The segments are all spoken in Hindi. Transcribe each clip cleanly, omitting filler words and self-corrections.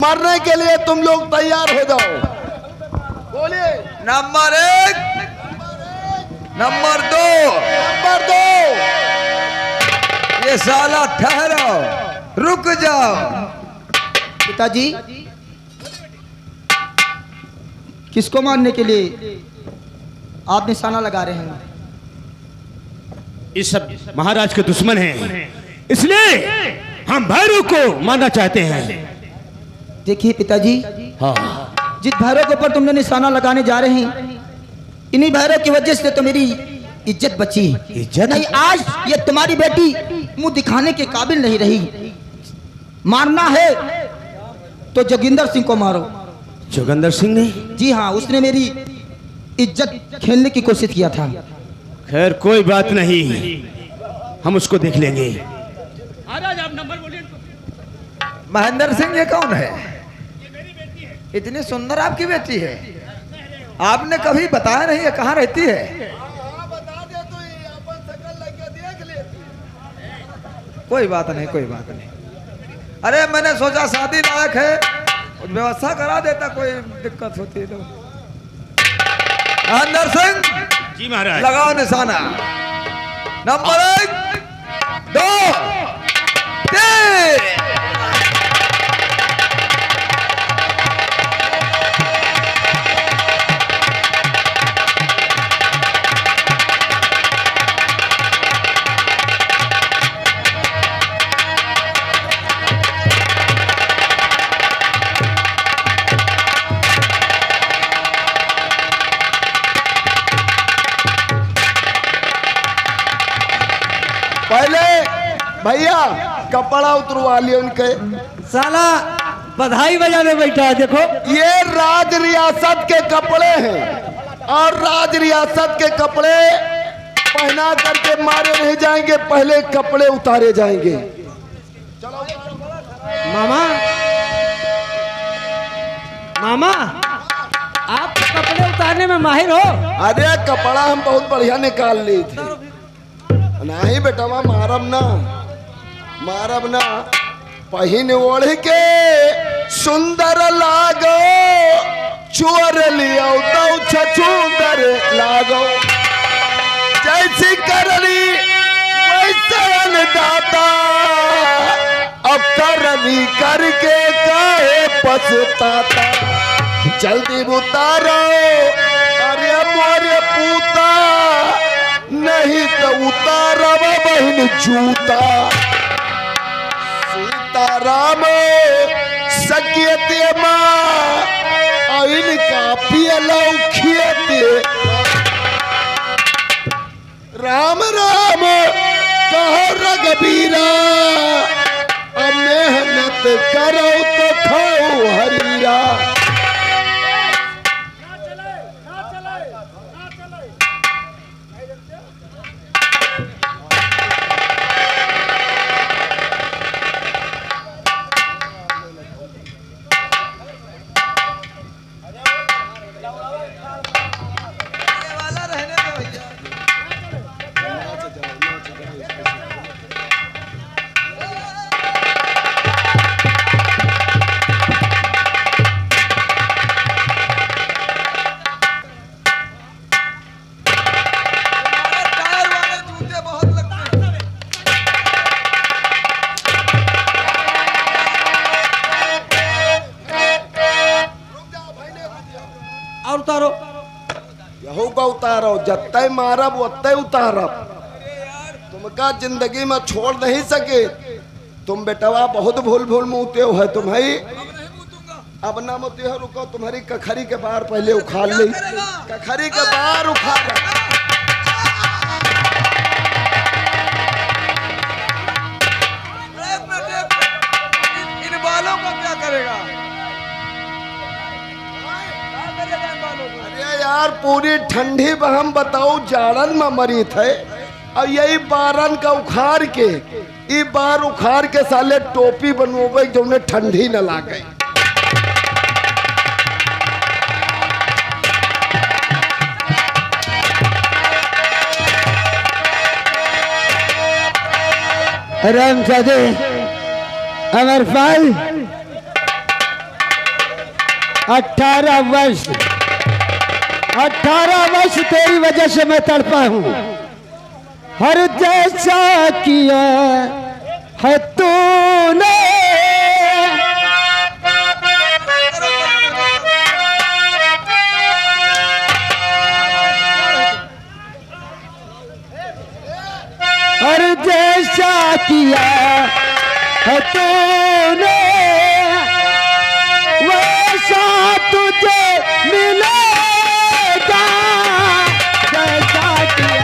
मरने के लिए तुम लोग तैयार हो जाओ। बोलिए। Number 1, number 2, number 2। ये साला ठहरो, रुक जाओ। पिताजी, किसको मारने के लिए आप निशाना लगा रहे हैं? ये सब महाराज के दुश्मन हैं, इसलिए हम भैरव को मारना चाहते हैं। देखिए पिताजी, हाँ, जिस भैरव के ऊपर तुमने निशाना लगाने जा रहे हैं, इन्हीं भैरव की वजह से तो मेरी इज्जत बची। इज्जत? नहीं, आज ये तुम्हारी बेटी मुंह दिखाने के काबिल नहीं रही। मारना है तो जोगिंदर सिंह को मारो। जोगिंदर सिंह ने? जी हाँ, उसने मेरी इज्जत खेलने की कोशिश किया था। खैर कोई बात नहीं, हम उसको देख लेंगे। महाराज आप नंबर बोलिए। महेंद्र सिंह ये कौन है? इतनी सुंदर आपकी बेटी है, आपने कभी बताया नहीं है कहाँ रहती है? बता दे तो ये अपन शकल लगे देख लेती। कोई बात नहीं, कोई बात नहीं। अरे मैंने सोचा शादी लायक है, कुछ व्यवस्था करा देता, कोई दिक्कत होती तो। महेंद्र सिंह जी महाराज। लगाओ निशाना। नंबर 1, 2, 3। पहले भैया कपड़ा उतरवा लिए उनके। साला बधाई बजाने बैठा है, देखो। ये राज रियासत के कपड़े हैं और राज रियासत के कपड़े पहना करके मारे नहीं जाएंगे, पहले कपड़े उतारे जाएंगे। मामा, मामा आप कपड़े उतारने में माहिर हो। अरे कपड़ा हम बहुत बढ़िया निकाल ली थी। नहीं बेटवा, मारब ना, मारब ना। पहिन ओढ़ के सुंदर लागो, चोर लियो तो छछूंदर लागो। जैसी करनी वैसे अन्नदाता, अब करनी करके काहे पछताता। जल्दी उतारो अरे मोरे पूता, नहीं तो उतारब बहन जूता। सीताराम सकियते माँ इनका पियलौ खियते। राम राम कहो रघबीरा, अब मेहनत करो तो खाओ हरीरा। और उतारो। यहू का उतारो, जत्ते मारब वत्ते उतारब। तुमका जिंदगी में छोड़ नहीं सके। तुम बेटवा बहुत भूल भूल मुँहते हो है तुम्हारी। अब ना मुते हो, रुको, तुम्हारी कखरी के बार पहले उखाड़ ली। कखरी के बार उखाड़। इन बालों का क्या करेगा? अरे यार, पूरी ठंडी में हम बताओ जाड़न में मरी थे, और यही बारन का उखाड़ के, ई बार उखाड़ के साले टोपी बनवावे जो उन्हें ठंडी न लागे। रामजादे, अमरपाल, 18 वर्ष तेरी वजह से मैं तड़पा हूँ। हर जैसा किया है तूने, हर जैसा किया है तूने वैसा तुझे मिलेगा, जैसा किया।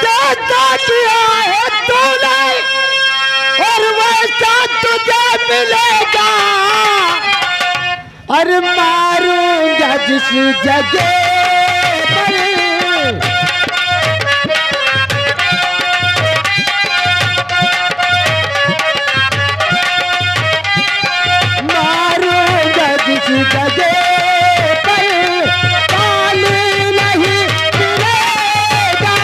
जैसा किया है तूने और वैसा तुझे मिलेगा। अरे मारूंगा जिस जगह पर, मारूंगा जिस जगह पर, ताली नहीं मिलेगा।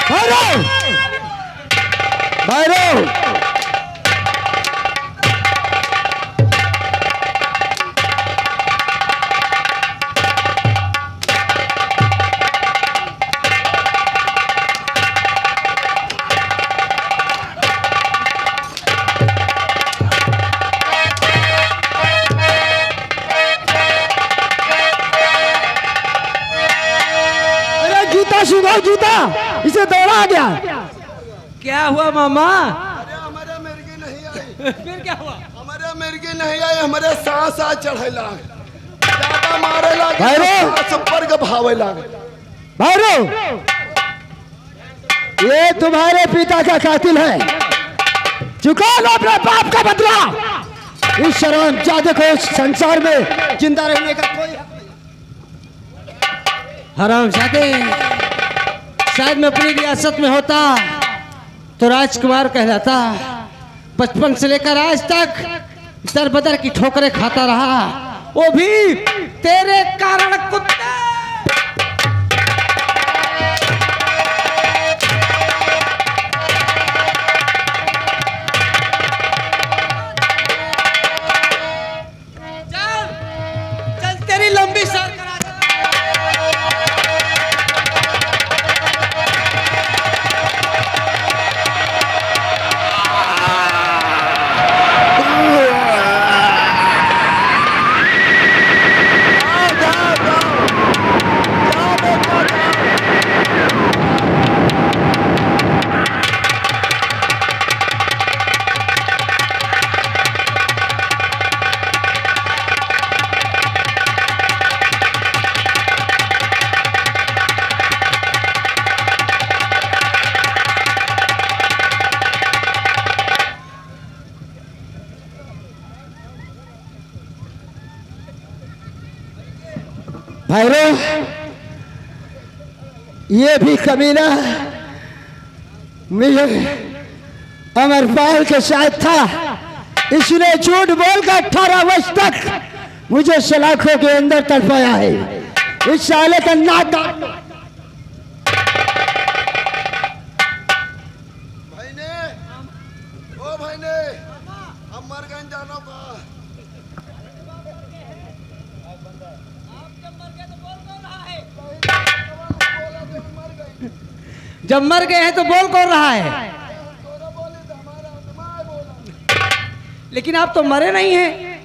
भैरव, भैरव, अरे जूता सुधाओ, जूता इसे दौड़ा गया। क्या हुआ मामा? अरे हमारे मिर्गी नहीं आई। फिर क्या हुआ? हमारे मिर्गी नहीं आई, हमारे सांस आ चढ़े लाग, ज्यादा मारे लागे, भैरव! सांस ऊपर के भावे लागे। भैरव, ये तुम्हारे पिता का कातिल है। चुका लो अपने बाप का बदला। इस शर्मजादे को इस संसार में जिंदा रहने का कोई हक नहीं। हरामजादे, शायद मैं अपनी रियासत में होता तो राजकुमार कहलाता। बचपन से लेकर आज तक दर बदर की ठोकरें खाता रहा, वो भी तेरे कारण। कुत्ते, चल चल तेरी लंबी सर करा। भैरव, ये भी कमीना मुझे अमरपाल के साथ था। इसने झूठ बोलकर 18 वर्ष तक मुझे सलाखों के अंदर तड़पाया है। इस साले का नाक भाई ने, ओ भाई ने, हम मर गए जानो का। जब मर गए हैं तो बोल कौन रहा है? लेकिन आप तो मरे नहीं हैं।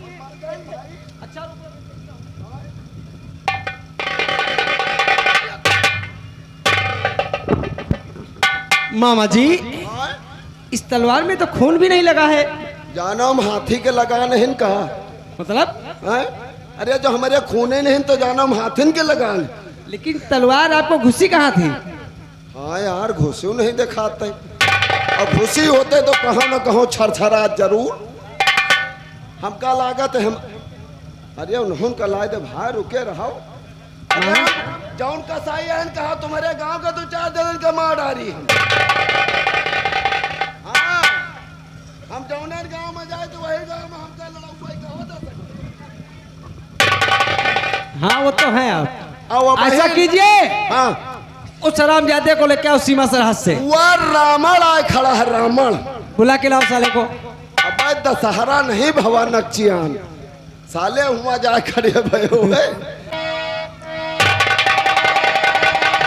मामा जी, इस तलवार में तो खून भी नहीं लगा है। जानो हम हाथी के लगा नहीं कहा। मतलब? हैं? अरे जो हमारे खूने नहीं तो जानो हम हाथिन के लगा। लेकिन तलवार आपको घुसी कहाँ थी? हाँ यार, घुसी नहीं दिखाते, और घुसी होते तो कहाँ न कहो छरछरा जरूर। हमका लागत हम, अरे उन्होंने का लाए दे भाई, रुके रहो। अरे जौन कसाई है कहा तुम्हारे गांव का तो 4 जन का मार डारी हम। हाँ वो तो है आप। आओ अब ऐसा बहन। कीजिए, हाँ, उस हरामजादे को लेके आओ सीमा सरहद से। वह रावण आए खड़ा है, रावण। बुला के लाओ साले को। अब दशहरा नहीं भवा नक्चियान, साले हुआ जा खड़े भयो है।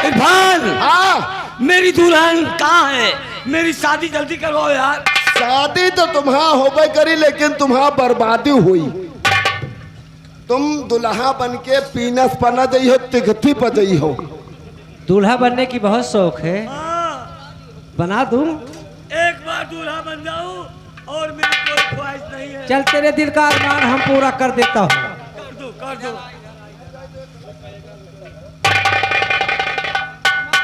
इरफान, हाँ, मेरी दुल्हन कहाँ है? मेरी शादी जल्दी करवाओ यार। शादी तो तुम्हारा होबे करी, लेकिन तुम्हारा बर्बादी हुई। तुम दुल्हा बन के पीनस पना जई हो, तिगथी पर जई हो। दूल्हा बनने की बहुत शौक है, बना दूं? एक बार दूल्हा बन जाऊं और मेरी कोई ख्वाहिश नहीं है। चल तेरे दिल का अरमान हम पूरा कर देता हूँ। कर दो, कर दो।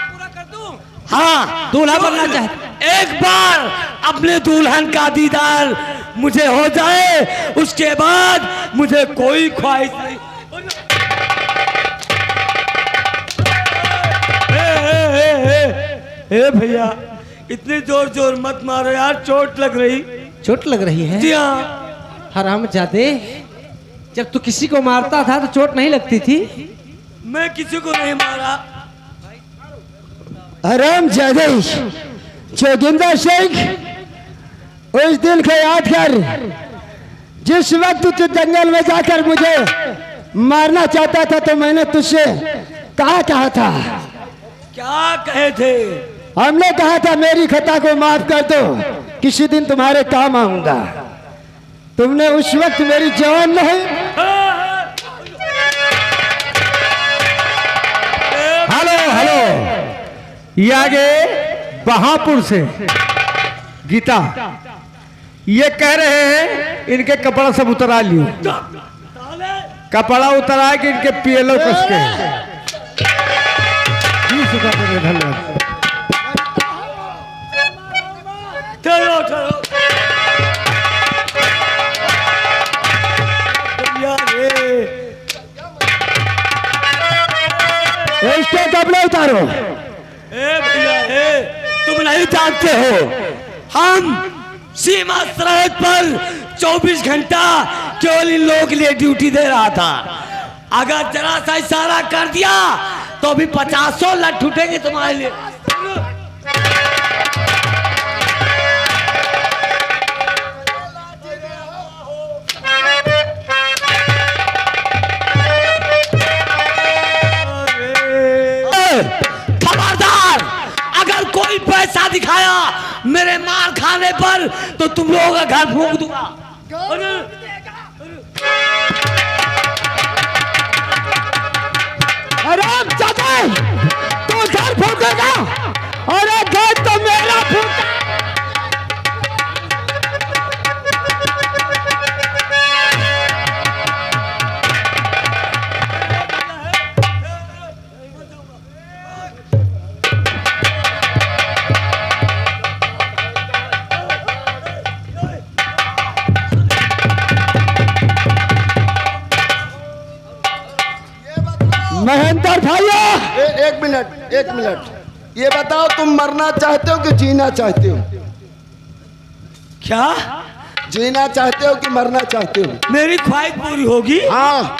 पूरा कर दूं? हाँ, दूल्हा बनना चाहते। एक बार अपने दुल्हन का दीदार मुझे हो जाए, उसके बाद मुझे कोई ख्वाहिश नहीं। ए भैया, इतने जोर जोर मत मारो यार, चोट लग रही। चोट लग रही है? जी हाँ। हरामजादे, जब तू किसी को मारता था तो चोट नहीं लगती थी? मैं किसी को नहीं मारा। हराम जादे जोगिंदर सिंह, उस दिन को याद कर जिस वक्त तू जंगल में जाकर मुझे मारना चाहता था, तो मैंने तुझसे कहा था। क्या कहे थे? हमने कहा था मेरी खता को माफ कर दो, किसी दिन तुम्हारे काम आऊंगा। तुमने उस वक्त मेरी जान नहीं। हेलो हेलो, ये आगे बहापुर से गीता, ये कह रहे हैं इनके कपड़ा सब उतरा लियो। कपड़ा उतरा के इनके पीएलओ कस के। धन्यवाद। ठहरो ठहरो। इसके कपड़े उतारो। ए भैया, तुम नहीं जानते हो, हम सीमा सरहद पर 24 घंटा केवल इन लोगों के लिए ड्यूटी दे रहा था। अगर जरा सा इशारा कर दिया तो भी 50 लठ उठेंगे तुम्हारे लिए। खबरदार, अगर कोई पैसा दिखाया मेरे मार खाने पर तो तुम लोगों का घर फूंक दूंगा। हराम जादे, तू घर फूकेगा और घर तो मेरा फूका। महेंद्र भैया, एक मिनट, एक मिनट, ये बताओ तुम मरना चाहते हो कि जीना चाहते हो? क्या जीना चाहते हो कि मरना चाहते हो? मेरी ख्वाहिश पूरी होगी? हाँ।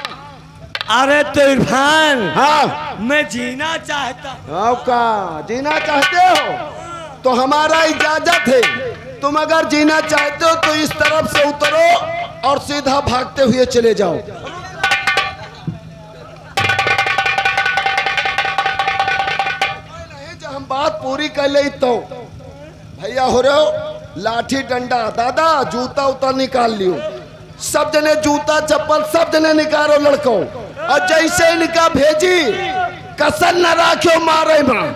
अरे तो इरफान, हाँ, मैं जीना चाहता हूँ। हाँ का जीना चाहते हो तो हमारा इजाजत है। तुम अगर जीना चाहते हो तो इस तरफ से उतरो और सीधा भागते हुए चले जाओ। जब हम बात पूरी कर ले तो भैया हो रहे हो, लाठी डंडा, दादा जूता उतर निकाल लियो। सब जने जूता चप्पल सब जने निकालो लड़कों, और जैसे इनका भेजी कसर न राखो मारे मां।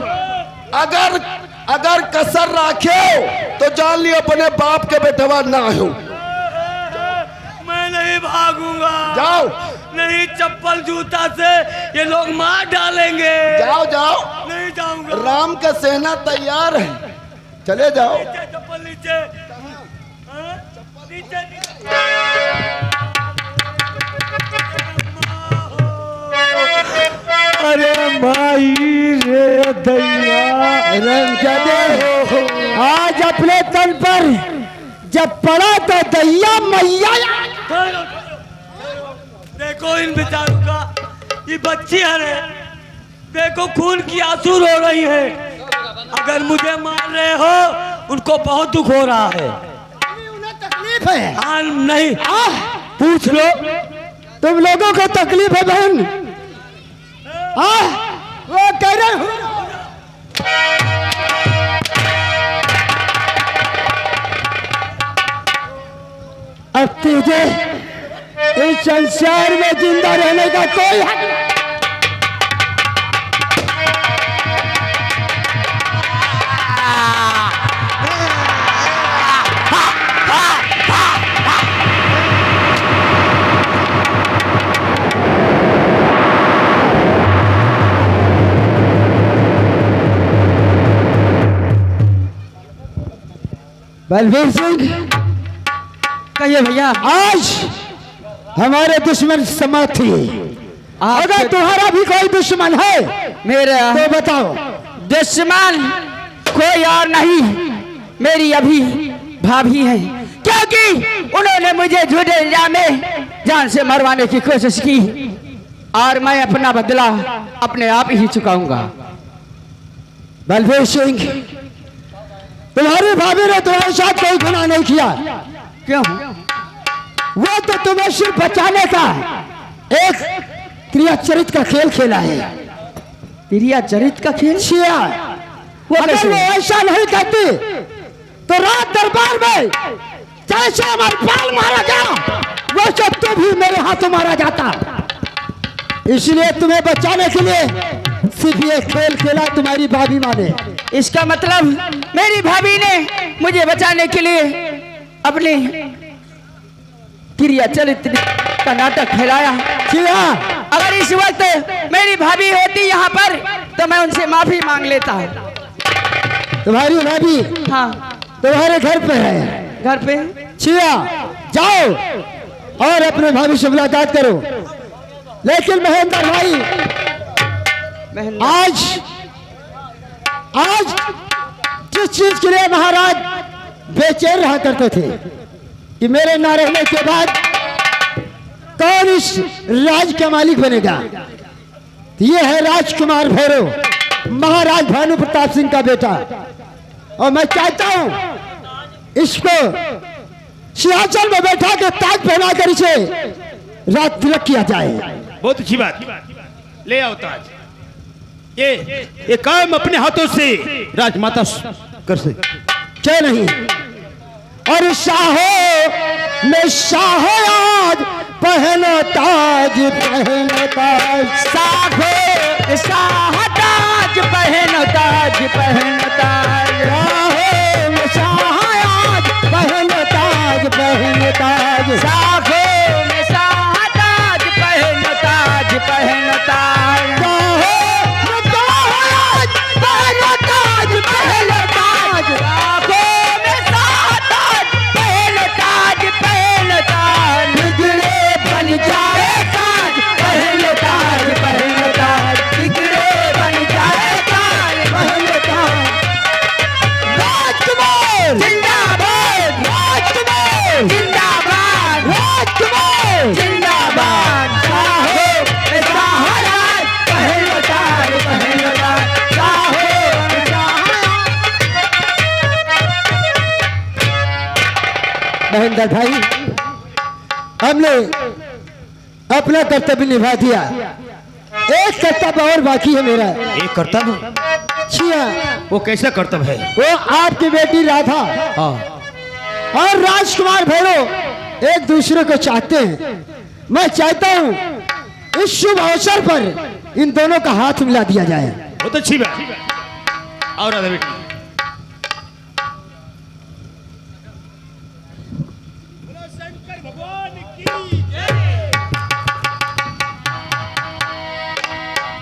अगर कसर राखो तो जान लियो अपने बाप के बेटवा ना हो। मैं नहीं भागूंगा। जाओ, नहीं, चप्पल जूता से ये लोग मार डालेंगे। जाओ जाओ, नहीं जाऊंगा। राम का सेना तैयार है, चले जाओ। नीचे चप्पल, नीचे। हाँ? नीचे, नीचे। अरे माई रे दैया, आज अपने तन पर जब पड़ा तो दैया मैया। देखो इन बेचारों का, ये बच्ची है रे, देखो खून की आंसू रो रही है। अगर मुझे मार रहे हो उनको बहुत दुख हो रहा है। उन्हें तकलीफ है। हाँ नहीं, पूछ लो। तुम लोगों को तकलीफ है बहन? वो कह रहे हो अब तुझे इस संसार में जिंदा रहने का कोई हक नहीं। बलबीर सिंह, कहिए भैया। आज हमारे दुश्मन समाप्त हुए। अगर तुम्हारा भी कोई दुश्मन है मेरे तो बताओ। दुश्मन कोई और नहीं, मेरी अभी भाभी है, क्योंकि उन्होंने मुझे झूठे इल्जाम में जान से मरवाने की कोशिश की और मैं अपना बदला अपने आप ही चुकाऊंगा। बलबीर सिंह, तुम्हारी भाभी ने तुम्हारे साथ कोई गुनाह नहीं किया। क्यों? वो तो तुम्हें सिर्फ बचाने का एक क्रिया चरित्र का खेल खेला है। क्रिया चरित्र का खेल? अगर वो ऐसा नहीं करती तो रात दरबार में जैसे अमरपाल मारा गया वो सब तो भी मेरे हाथों मारा जाता। इसलिए तुम्हें बचाने के लिए सिर्फ ये खेल खेला तुम्हारी भाभी माँ ने। इसका मतलब मेरी भाभी ने मुझे बचाने के लिए अपने क्रिया चरित्र का नाटक फैलाया। अगर इस वक्त मेरी भाभी होती यहाँ पर तो मैं उनसे माफी मांग लेता। तुम्हारी भाभी? हाँ। तुम्हारे घर पे है? घर पे। छिया, जाओ और अपने भाभी से मुलाकात करो। लेकिन महेंद्र भाई, आज जिस चीज के लिए महाराज बेचैन रहा करते थे कि मेरे ना रहने के बाद कौन इस राज का मालिक बनेगा, ये है राजकुमार भैरव, महाराज भानु प्रताप सिंह का बेटा। और मैं चाहता हूं इसको सिंहासन में बैठा के ताज पहनाकर इसे रात तिलक किया जाए। बहुत अच्छी बात, ले आओ ताज। ये काम अपने हाथों से राजमाता कर सकती, क्या नहीं? और शाहो में शाहो आज पहनो ताज, पहनो ताज, साहो शाह ताज पहनो ताज, पहनो ताज, शाहो में शाह आज पहनो ताज, पहनो ताज, साहो में शाह ताज पहनो ताज, पहनो ताज, महेंद्र भाई, हमने अपना कर्तव्य निभा दिया। एक कर्तव्य और बाकी है मेरा। एक कर्तव्य? छिया, वो कैसा कर्तव्य है? वो आपकी बेटी राधा और राजकुमार भैरव एक दूसरे को चाहते हैं। मैं चाहता हूं इस शुभ अवसर पर इन दोनों का हाथ मिला दिया जाए। बहुत अच्छी बात। और राधा बेटी,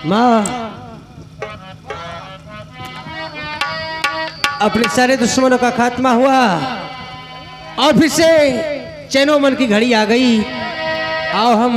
माँ, अपने सारे दुश्मनों का खात्मा हुआ और फिर से चैनो मन की घड़ी आ गई। आओ हम